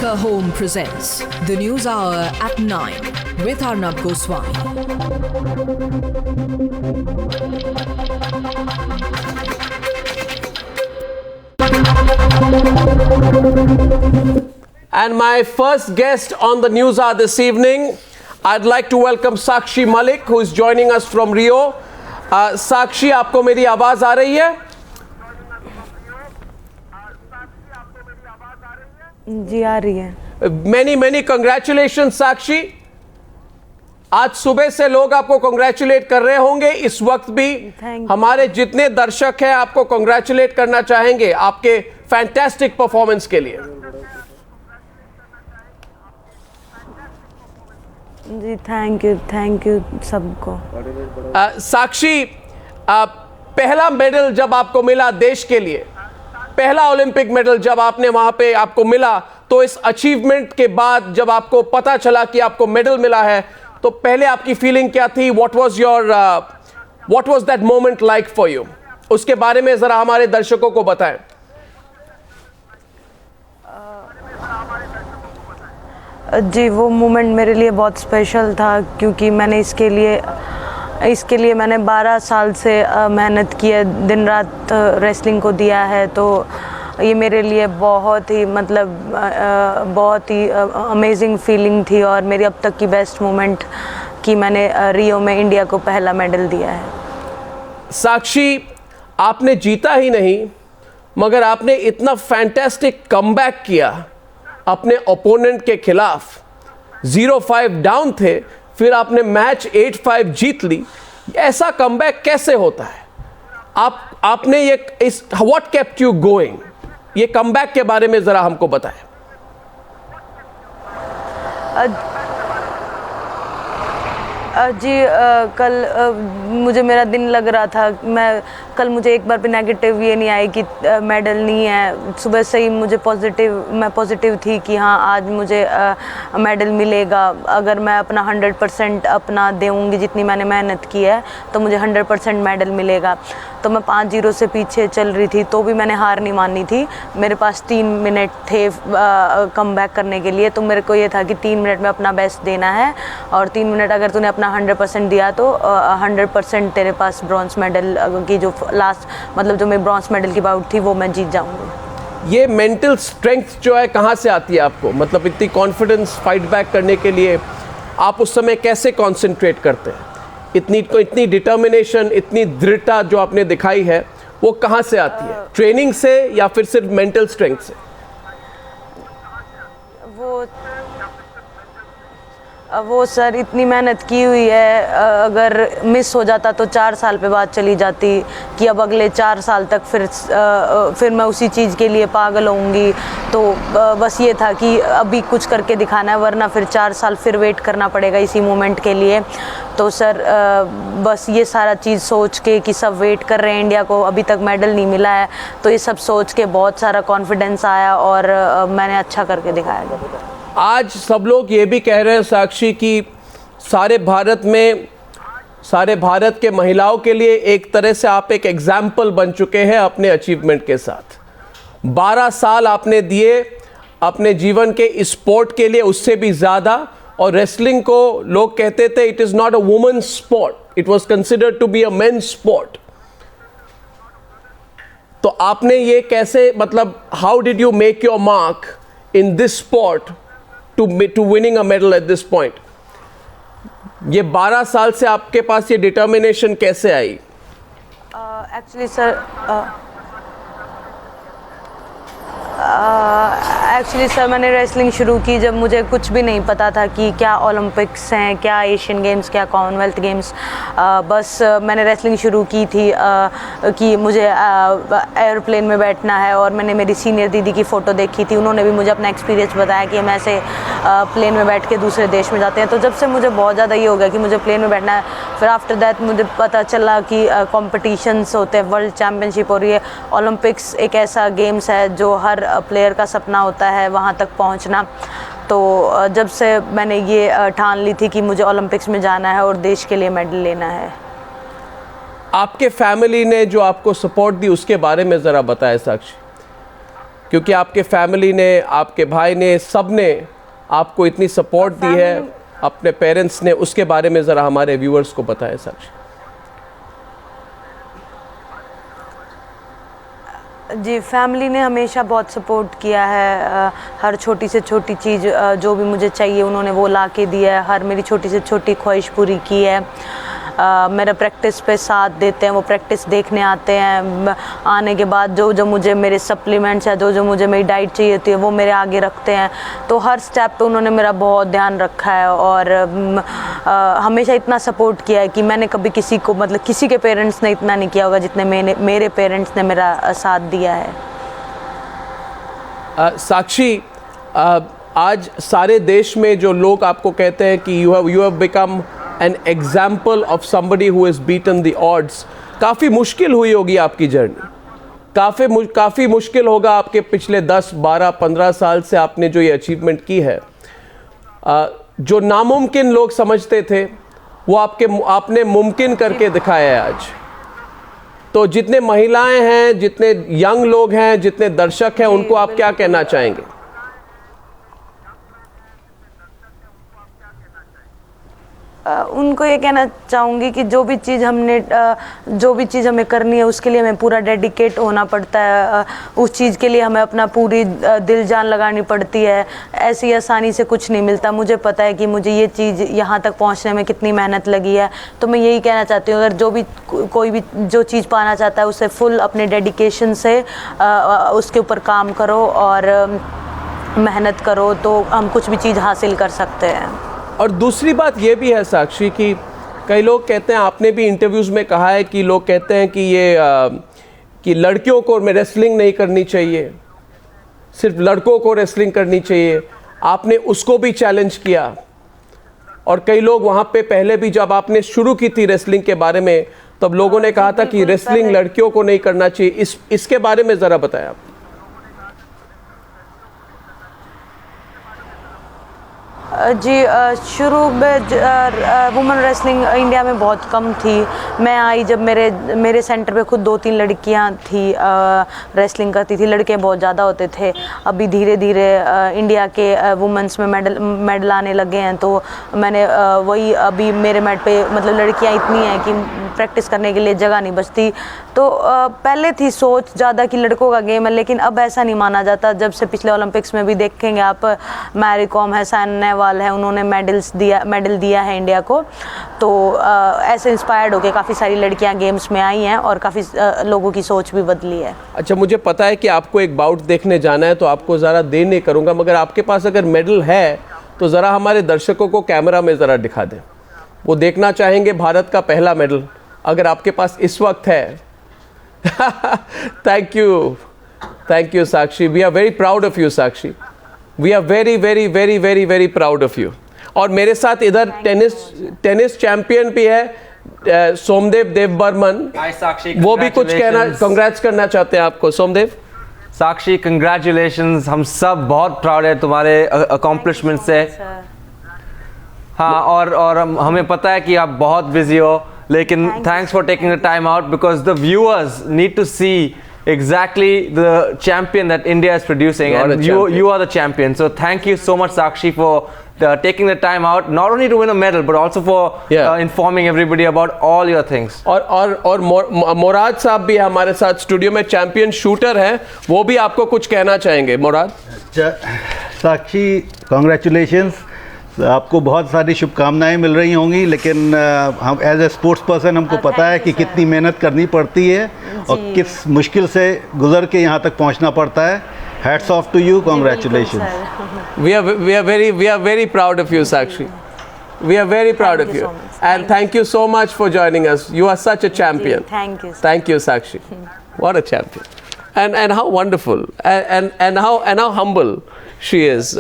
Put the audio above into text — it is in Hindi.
Anchor Home presents the News Hour at 9 with Arnab Goswami. And my first guest on the News Hour this evening, I'd like to welcome Sakshi Malik, who is joining us from Rio. Sakshi, आपको मेरी आवाज आ रही है? जी आ रही है। Many congratulations साक्षी। आज सुबह से लोग आपको कॉन्ग्रेचुलेट कर रहे होंगे, इस वक्त भी हमारे जितने दर्शक हैं आपको कॉन्ग्रेचुलेट करना चाहेंगे आपके फैंटास्टिक परफॉर्मेंस के लिए। जी थैंक यू सबको। साक्षी, पहला मेडल जब आपको मिला देश के लिए, पहला ओलंपिक मेडल जब आपने वहां पे आपको मिला, तो इस अचीवमेंट के बाद जब आपको पता चला कि आपको मेडल मिला है, तो पहले आपकी फीलिंग क्या थी? What was that moment like for you? उसके बारे में जरा हमारे दर्शकों को बताएं। जी वो मोमेंट मेरे लिए बहुत स्पेशल था, क्योंकि मैंने इसके लिए मैंने 12 साल से मेहनत की है, दिन रात रेसलिंग को दिया है। तो ये मेरे लिए बहुत ही अमेजिंग फीलिंग थी और मेरी अब तक की बेस्ट मोमेंट कि मैंने रियो में इंडिया को पहला मेडल दिया है। साक्षी, आपने जीता ही नहीं, मगर आपने इतना फैंटास्टिक कमबैक किया अपने ओपोनेंट के खिलाफ। 0-5 डाउन थे, फिर आपने मैच 8-5 जीत ली। ऐसा कमबैक कैसे होता है? आपने व्हाट केप्ट यू गोइंग? ये कमबैक के बारे में जरा हमको बताएं। जी कल मुझे मेरा दिन लग रहा था, कल मुझे एक बार भी नेगेटिव ये नहीं आई कि मेडल नहीं है। सुबह से ही मैं पॉजिटिव थी कि हाँ आज मुझे मेडल मिलेगा। अगर मैं अपना 100% अपना दूंगी, जितनी मैंने मेहनत की है, तो मुझे 100% मेडल मिलेगा। तो मैं 5-0 से पीछे चल रही थी, तो भी मैंने हार नहीं मानी थी। मेरे पास 3 मिनट थे कम बैक करने के लिए, तो मेरे को ये था कि 3 मिनट में अपना बेस्ट देना है, और 3 मिनट अगर तूने अपना 100% दिया तो 100% तेरे पास ब्रॉन्ज मेडल की जो मेरी ब्रॉन्ज मेडल की बाउट थी वो मैं जीत जाऊंगी। ये मेंटल स्ट्रेंथ जो है कहाँ से आती है आपको? मतलब इतनी कॉन्फिडेंस फाइट बैक करने के लिए आप उस समय कैसे कॉन्सेंट्रेट करते हैं? इतनी डिटर्मिनेशन, इतनी दृढ़ता जो आपने दिखाई है, वो कहाँ से आती है? ट्रेनिंग से या फिर सिर्फ मेंटल स्ट्रेंथ से? वो सर इतनी मेहनत की हुई है, अगर मिस हो जाता तो 4 साल पे बात चली जाती कि अब अगले 4 साल तक फिर मैं उसी चीज़ के लिए पागल होऊंगी। तो बस ये था कि अभी कुछ करके दिखाना है, वरना फिर 4 साल फिर वेट करना पड़ेगा इसी मोमेंट के लिए। तो सर बस ये सारा चीज़ सोच के कि सब वेट कर रहे हैं, इंडिया को अभी तक मेडल नहीं मिला है, तो ये सब सोच के बहुत सारा कॉन्फिडेंस आया और मैंने अच्छा करके दिखाया। आज सब लोग ये भी कह रहे हैं साक्षी कि सारे भारत के महिलाओं के लिए एक तरह से आप एक एग्जाम्पल बन चुके हैं अपने अचीवमेंट के साथ। 12 साल आपने दिए अपने जीवन के स्पोर्ट के लिए, उससे भी ज़्यादा। और रेसलिंग को लोग कहते थे it is not a women's sport, it was considered to be a men's sport. तो आपने ये कैसे, मतलब how did you make your mark in this sport to winning a medal at this point? ये 12 साल से आपके पास ये डिटर्मिनेशन कैसे आई? एक्चुअली सर मैंने रेसलिंग शुरू की जब मुझे कुछ भी नहीं पता था कि क्या ओलंपिक्स हैं, क्या एशियन गेम्स, क्या कॉमनवेल्थ गेम्स। बस मैंने रेसलिंग शुरू की थी कि मुझे एयरप्लेन में बैठना है, और मैंने मेरी सीनियर दीदी की फ़ोटो देखी थी, उन्होंने भी मुझे अपना एक्सपीरियंस बताया कि हम ऐसे प्लेन में बैठ के दूसरे देश में जाते हैं। तो जब से मुझे बहुत ज़्यादा ये हो गया कि मुझे प्लेन में बैठना है। फिर आफ्टर दैट मुझे पता चला कि कॉम्पिटिशन्स होते हैं, वर्ल्ड चैम्पियनशिप, और ये ओलंपिक्स एक ऐसा गेम्स है जो हर प्लेयर का सपना होता है वहाँ तक पहुँचना। तो जब से मैंने ये ठान ली थी कि मुझे ओलंपिक्स में जाना है और देश के लिए मेडल लेना है। आपके फैमिली ने जो आपको सपोर्ट दी उसके बारे में ज़रा बताएं साक्षी, क्योंकि आपके फैमिली ने, आपके भाई ने, सब ने आपको इतनी सपोर्ट दी है, अपने पेरेंट्स ने, उसके बारे में ज़रा हमारे व्यूअर्स को बताएं साक्षी। जी, फैमिली ने हमेशा बहुत सपोर्ट किया है। हर छोटी से छोटी चीज़ जो भी मुझे चाहिए उन्होंने वो ला के दिया है। हर मेरी छोटी से छोटी ख्वाहिश पूरी की है। मेरा प्रैक्टिस पे साथ देते हैं, वो प्रैक्टिस देखने आते हैं। आने के बाद जो मुझे मेरे सप्लीमेंट्स है, जो मुझे मेरी डाइट चाहिए होती है वो मेरे आगे रखते हैं। तो हर स्टेप पे उन्होंने मेरा बहुत ध्यान रखा है और हमेशा इतना सपोर्ट किया है कि मैंने कभी किसी को, मतलब किसी के पेरेंट्स ने इतना नहीं किया होगा जितने मेरे पेरेंट्स ने मेरा साथ दिया है। साक्षी, आज सारे देश में जो लोग आपको कहते हैं कि you have become an example of somebody who has beaten the odds, काफ़ी मुश्किल हुई होगी आपकी जर्नी, काफ़ी मुश्किल होगा आपके पिछले 10, 12, 15 साल से आपने जो ये अचीवमेंट की है। जो नामुमकिन लोग समझते थे वो आपने मुमकिन करके दिखाया है आज। तो जितने महिलाएं हैं, जितने यंग लोग हैं, जितने दर्शक हैं, उनको आप क्या कहना चाहेंगे? उनको ये कहना चाहूँगी कि जो भी चीज़ हमें करनी है उसके लिए हमें पूरा डेडिकेट होना पड़ता है। उस चीज़ के लिए हमें अपना पूरी दिल जान लगानी पड़ती है। ऐसी आसानी से कुछ नहीं मिलता। मुझे पता है कि मुझे ये चीज़ यहाँ तक पहुँचने में कितनी मेहनत लगी है। तो मैं यही कहना चाहती हूँ, अगर कोई भी जो चीज़ पाना चाहता है उसे फुल अपने डेडिकेशन से उसके ऊपर काम करो और मेहनत करो तो हम कुछ भी चीज़ हासिल कर सकते हैं। और दूसरी बात ये भी है साक्षी कि कई लोग कहते हैं, आपने भी इंटरव्यूज़ में कहा है कि लोग कहते हैं कि लड़कियों को रेसलिंग नहीं करनी चाहिए, सिर्फ लड़कों को रेसलिंग करनी चाहिए। आपने उसको भी चैलेंज किया और कई लोग वहाँ पे पहले भी जब आपने शुरू की थी रेसलिंग के बारे में तब लोगों ने कहा था कि रेसलिंग लड़कियों को नहीं करना चाहिए। इसके बारे में ज़रा बताएं आप। जी, शुरू में वुमेन रेसलिंग इंडिया में बहुत कम थी। मैं आई जब मेरे सेंटर पे खुद 2-3 लड़कियां थी रेसलिंग करती थी। लड़के बहुत ज़्यादा होते थे। अभी धीरे धीरे इंडिया के वुमेन्स में मेडल आने लगे हैं। तो मैंने वही, अभी मेरे मैट पे मतलब लड़कियां इतनी हैं कि प्रैक्टिस करने के लिए जगह नहीं बचती। तो पहले थी सोच ज़्यादा कि लड़कों का गेम है, लेकिन अब ऐसा नहीं माना जाता। जब से पिछले ओलंपिक्स में भी देखेंगे आप, मैरी कॉम है, साइना नेहवाल है, उन्होंने मेडल दिया है इंडिया को। तो ऐसे इंस्पायर्ड होकर काफ़ी सारी लड़कियां गेम्स में आई हैं और काफ़ी लोगों की सोच भी बदली है। अच्छा, मुझे पता है कि आपको एक बाउट देखने जाना है तो आपको ज़रा देर नहीं करूँगा, मगर आपके पास अगर मेडल है तो ज़रा हमारे दर्शकों को कैमरा में ज़रा दिखा दें। वो देखना चाहेंगे भारत का पहला मेडल अगर आपके पास इस वक्त है। Thank you Sakshi, we are very proud of you Sakshi, we are very very very very very proud of you. और मेरे साथ इधर टेनिस चैंपियन भी है सोमदेव देवबर्मन, वो भी कुछ कहना, कांग्रेट्स करना चाहते हैं आपको। सोमदेव। साक्षी, कंग्रेचुलेशंस, हम सब बहुत प्राउड है तुम्हारे अकॉम्प्लिशमेंट से। हाँ, और हमें पता है कि आप बहुत बिजी हो, लेकिन thanks for taking the time out because the viewers need to see exactly the champion that India is producing, and you are the champion. So thank you so much, Sakshi, for taking the time out, not only to win a medal but also for informing everybody about all your things. और मोराद साहब भी हमारे साथ स्टूडियो में, चैंपियन शूटर हैं, वो भी आपको कुछ कहना चाहेंगे। मोराद। साक्षी, कॉन्ग्रेचुलेशंस, आपको बहुत सारी शुभकामनाएं मिल रही होंगी, लेकिन हम एज ए स्पोर्ट्स पर्सन हमको पता है कि कितनी मेहनत करनी पड़ती है और किस मुश्किल से गुजर के यहाँ तक पहुँचना पड़ता है। Hats off to you, congratulations. We are very proud of you, Sakshi. We are very proud of you, and thank you so much for joining us. You are such a champion. Thank you, Sakshi. What a champion, and how wonderful, and how humble she is.